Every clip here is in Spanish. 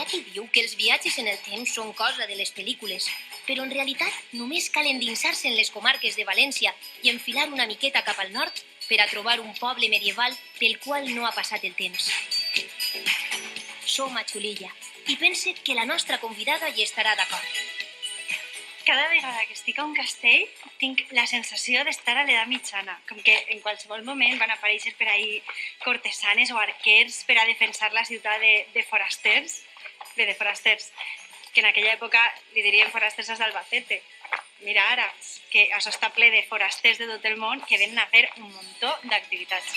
ha qui diu que els viatges en el temps són cosa de les pel·lícules, però en realitat només cal endinsar-se en les comarques de València i enfilar una miqueta cap al nord per a trobar un poble medieval pel qual no ha passat el temps. Som a Xulilla i pense que la nostra convidada hi estarà d'acord. Cada vegada que estic a un castell tinc la sensació d'estar a l'edat mitjana, com que en qualsevol moment van aparèixer per ahí cortesanes o arquers per a defensar la ciutat de forasters, de forasters, que en aquella època li dirien forasters als d'Albacete. Mira ara, que això està ple de forasters de tot el món que venen a fer un muntó d'activitats.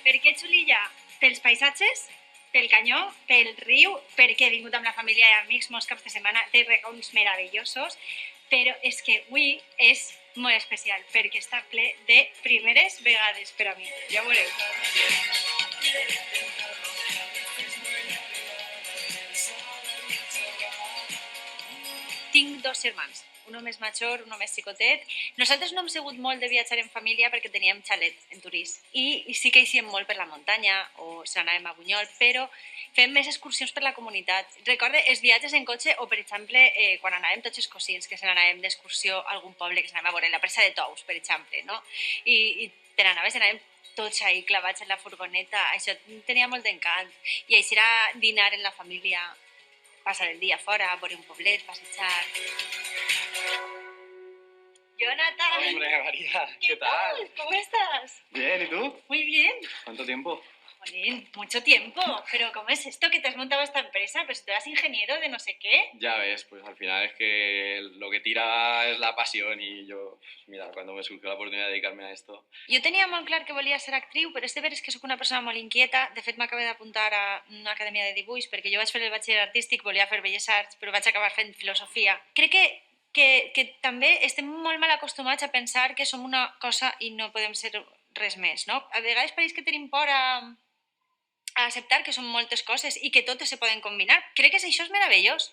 Per què Xulilla? Pels paisatges? Pel canyó? Pel riu? Perquè he vingut amb la família i amics molts caps de setmana de racons meravellosos, però és que avui és molt especial perquè està ple de primeres vegades per a mi. Ja ho veureu. Tinc dos germans, uno més major, uno més xicotet. Nosaltres no hem sigut molt de viatjar en família perquè teníem xalet en Turís i sí que eixíem molt per la muntanya o si anàvem a Bunyol, però fem més excursions per la comunitat. Recorde els viatges en cotxe o, per exemple, quan anàvem tots els cosins, que se n'anàvem d'excursió a algun poble que se n'anàvem a veure la presa de Tous, per exemple, no? I te n'anaves, anàvem tots ahí clavats en la furgoneta, això tenia molt d'encant. I així era dinar en la família, passar el dia fora, veure un poblet, passejar. Jonathan. Hombre, María, ¿qué tal? ¿Cómo estás? Bien, ¿y tú? Muy bien. ¿Cuánto tiempo? Jolín, mucho tiempo. Pero ¿cómo es esto que te has montado esta empresa? Pues tú eras ingeniero de no sé qué. Ya ves, pues al final es que lo que tira es la pasión y yo, mira, cuando me surgió la oportunidad de dedicarme a esto... Jo tenia molt clar que volia ser actriu, però és de veres que sóc una persona molt inquieta. De fet, m'acabo d'apuntar a una acadèmia de dibuix perquè jo vaig fer el batxiller artístic, volia fer Belles Arts, però vaig acabar fent filosofia. Crec que també estem molt mal acostumats a pensar que som una cosa i no podem ser res més, no? A vegades pareix que tenim por a acceptar que són moltes coses i que totes se poden combinar. Crec que això és meravellós,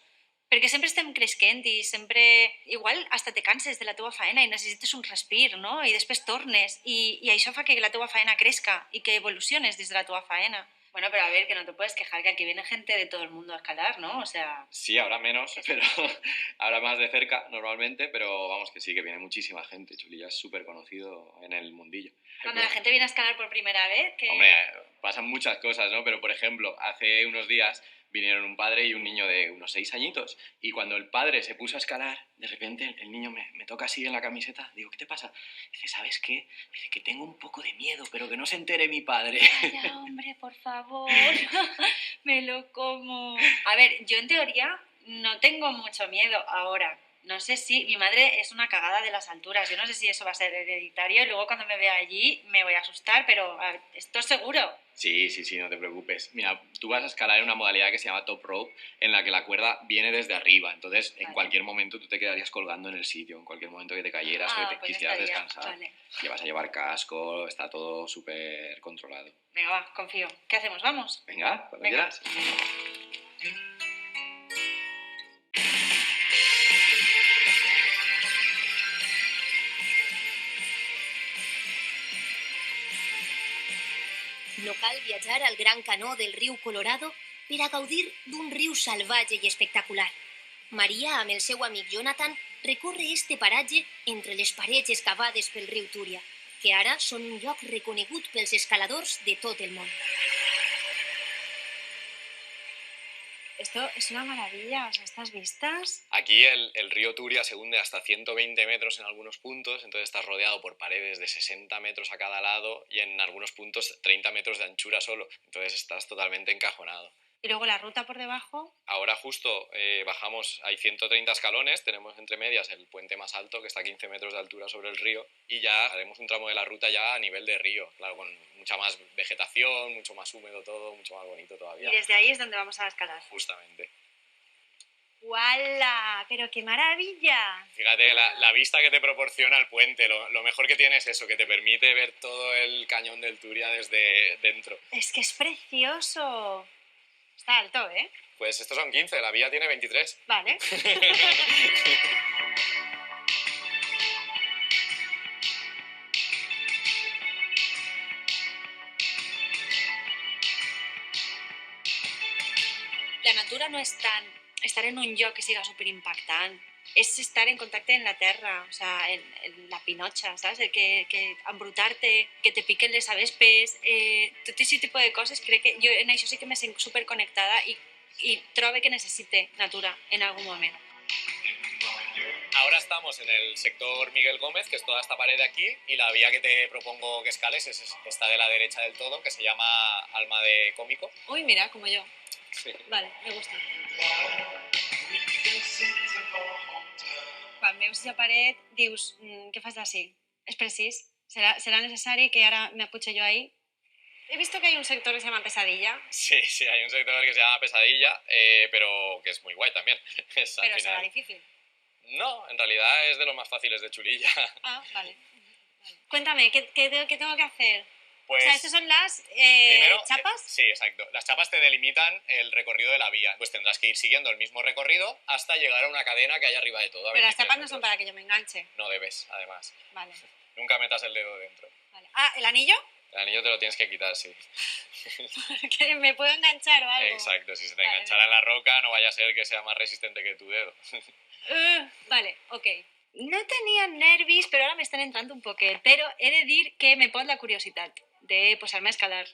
perquè sempre estem creixent i sempre... Igual hasta te canses de la teva faena i necessites un respir, no? I després tornes i això fa que la teva faena crezca i que evoluciones des de la teva faena. Bueno, pero a ver, que no te puedes quejar que aquí viene gente de todo el mundo a escalar, ¿no? O sea... Sí, ahora menos, pero ahora más de cerca normalmente, pero vamos que sí, que viene muchísima gente. Chulilla es súper conocido en el mundillo. Cuando la gente viene a escalar por primera vez, que... Hombre, pasan muchas cosas, ¿no? Pero, por ejemplo, hace unos días vinieron un padre y un niño de unos 6 añitos y cuando el padre se puso a escalar, de repente el niño me toca así en la camiseta. Digo, ¿qué te pasa? Dice, ¿sabes qué? Dice que tengo un poco de miedo, pero que no se entere mi padre. Vaya, hombre, por favor, me lo como. A ver, yo en teoría no tengo mucho miedo ahora. No sé si mi madre es una cagada de las alturas. Yo no sé si eso va a ser hereditario y luego cuando me vea allí me voy a asustar, pero a ver, esto es seguro. Sí, no te preocupes. Mira, tú vas a escalar en una modalidad que se llama top rope, en la que la cuerda viene desde arriba. Entonces, en cualquier momento tú te quedarías colgando en el sitio, en cualquier momento que te cayeras o que te quisieras descansar. Vale. Que vas a llevar casco, está todo súper controlado. Venga, va, confío. ¿Qué hacemos? ¿Vamos? Venga, cuando quieras. No cal viatjar al gran canó del riu Colorado per a gaudir d'un riu salvatge i espectacular. Maria, amb el seu amic Jonathan, recorre este paratge entre les parets excavades pel riu Túria, que ara són un lloc reconegut pels escaladors de tot el món. Esto es una maravilla, o sea, estas vistas... Aquí el río Turia se hunde hasta 120 metros en algunos puntos, entonces estás rodeado por paredes de 60 metros a cada lado y en algunos puntos 30 metros de anchura solo, entonces estás totalmente encajonado. Y luego la ruta por debajo... Ahora justo bajamos, hay 130 escalones, tenemos entre medias el puente más alto que está a 15 metros de altura sobre el río y ya haremos un tramo de la ruta ya a nivel de río, claro, con mucha más vegetación, mucho más húmedo todo, mucho más bonito todavía. Y desde ahí es donde vamos a escalar. Justamente. ¡Wala! ¡Pero qué maravilla! Fíjate, la vista que te proporciona el puente, lo mejor que tiene es eso, que te permite ver todo el cañón del Turia desde dentro. Es que es precioso. Está alto, ¿eh? Pues estos son 15, la vía tiene 23. Vale. La natura no és tant estar en un lloc que siga superimpactant, és estar en contacte amb la terra, o sea, en la pinotxa, saps? Que embrutar-te, que te piquen les avespes, tot aquest tipus de coses, crec que jo en això sí que me sent superconnectada i trobo que necessite natura en algun moment. Ahora estamos en el sector Miguel Gómez, que es toda esta pared de aquí, y la vía que te propongo que escales es esta de la derecha del todo, que se llama Alma de Cómico. Uy, mira, como yo. Sí. Vale, me gusta. Quan veus la paret, dius, què fas d'ací? És precís? ¿Será necesario que ahora me apuche yo ahí? He visto que hay un sector que se llama Pesadilla, Sí, hay un sector que se llama Pesadilla, pero que es muy guay también. Es, al pero será final- difícil. No, en realidad es de los más fáciles de Chulilla. Ah, vale. Cuéntame, ¿qué tengo que hacer? Pues, O sea, ¿estas son las primero, chapas? sí, exacto. Las chapas te delimitan el recorrido de la vía. Pues tendrás que ir siguiendo el mismo recorrido hasta llegar a una cadena que hay arriba de todo. a Pero las 23 chapas no son metros. para que yo me enganche. No debes, además. Vale, Nunca metas el dedo dentro. vale. Ah, ¿el anillo? El anillo te lo tienes que quitar, sí. Que me puedo enganchar o algo. Exacto, si se te Vale, enganchara en vale. la roca no vaya a ser que sea más resistente que tu dedo. Vale, ok. No tenia nervis, però ara m'estan entrant un poquet. Però he de dir que me pot la curiositat de posar-me a escalar.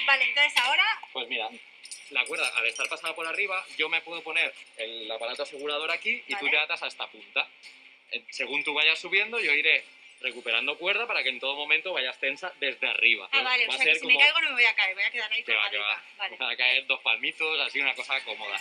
Vale, entonces ahora... Pues mira, la cuerda, al estar pasada por arriba, yo me puedo poner el aparato asegurador aquí y tú Vale. te atas a esta punta. Según tú vayas subiendo, yo iré recuperando cuerda para que en todo momento vayas tensa desde arriba. Ah, vale, Va o a sea que ser si me como- caigo no me voy a caer, voy a quedar ahí Que va, que colgadita. va. Vale. Van a caer 2 palmitos, así una cosa cómoda.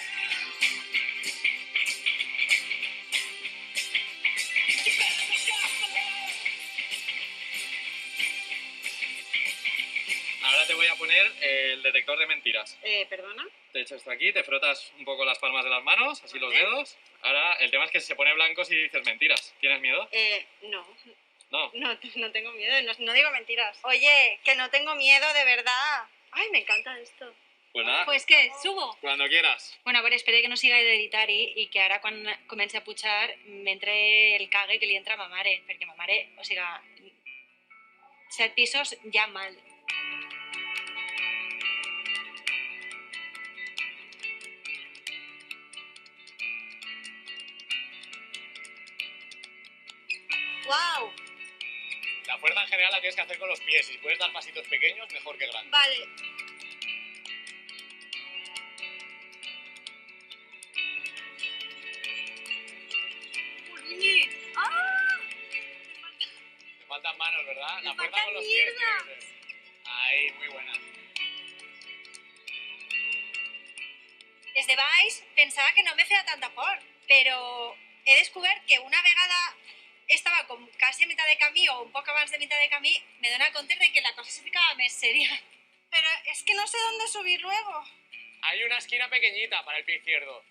Ahora te voy a poner el detector de mentiras. ¿Perdona? Te echo esto aquí, te frotas un poco las palmas de las manos, así los Vale. dedos. Ahora, el tema es que se pone blanco si dices mentiras. ¿Tienes miedo? No, No. no tengo miedo, no digo mentiras. Oye, que no tengo miedo, de verdad. Ay, me encanta esto. Pues nada, Pues què, subo? cuando quieras. Bueno, a veure, espero que no siga hereditari i que ara quan comenci a pujar m'entre el cague que li entra a ma mare, perquè ma mare, o sigui, 7 pisos ja mal. ¡Wow! La fuerza en general la tienes que hacer con los pies. Si puedes dar pasitos pequeños, mejor que grandes. Vale. Uy, ¡ah! Te faltan manos, ¿verdad? La Me fuerza faltan con los pies piernas. tiene que ser. Ahí, muy buena. Des de baix pensava que no me feia tanta por, però he descobert que una vegada estava com quasi a mitad de camí o un poc abans de mitad de camí, me dono compte de que la cosa se ficava més seria. Pero es que no sé dónde subir luego. Hay una esquina pequeñita para el pie izquierdo.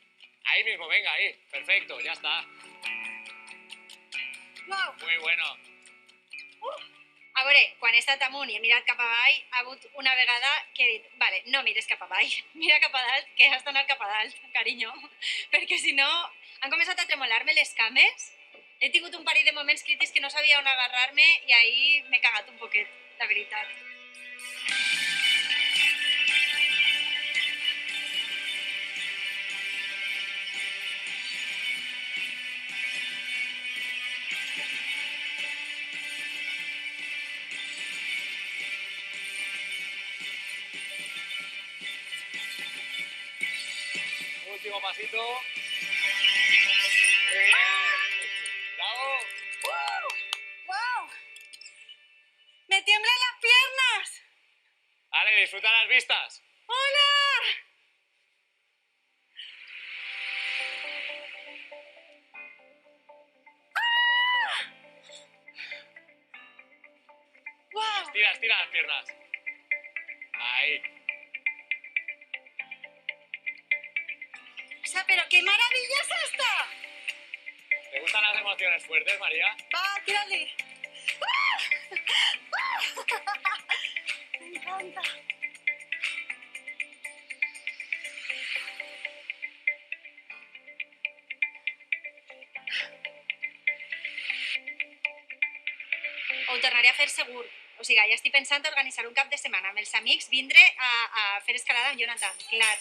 Ahí mismo, venga, ahí. Perfecto, ya está. Wow. Muy bueno. A veure, quan he estat amunt i he mirat cap avall, ha hagut una vegada que he dit, vale, no mires cap avall, mira cap a dalt, que has d'anar cap a dalt, carinyo, perquè si no han començat a tremolar-me les cames, he tingut un parell de moments crítics que no sabia on agarrar-me i ahí m'he cagat un poquet, la veritat. Último pasito. Muy bien. ¡Bravo! ¡Wow! ¡Me tiemblan las piernas! Vale, disfruta las vistas. ¡Hola! estira las piernas. Ahí. O sea, pero qué maravillosa está. ¿Te gustan las emociones fuertes, María? Va, tírale. Me encanta. Ho tornaré a fer segur. O sigui, ja estic pensant organitzar un cap de setmana amb els amics, vindre a fer escalada amb Jonathan, clar.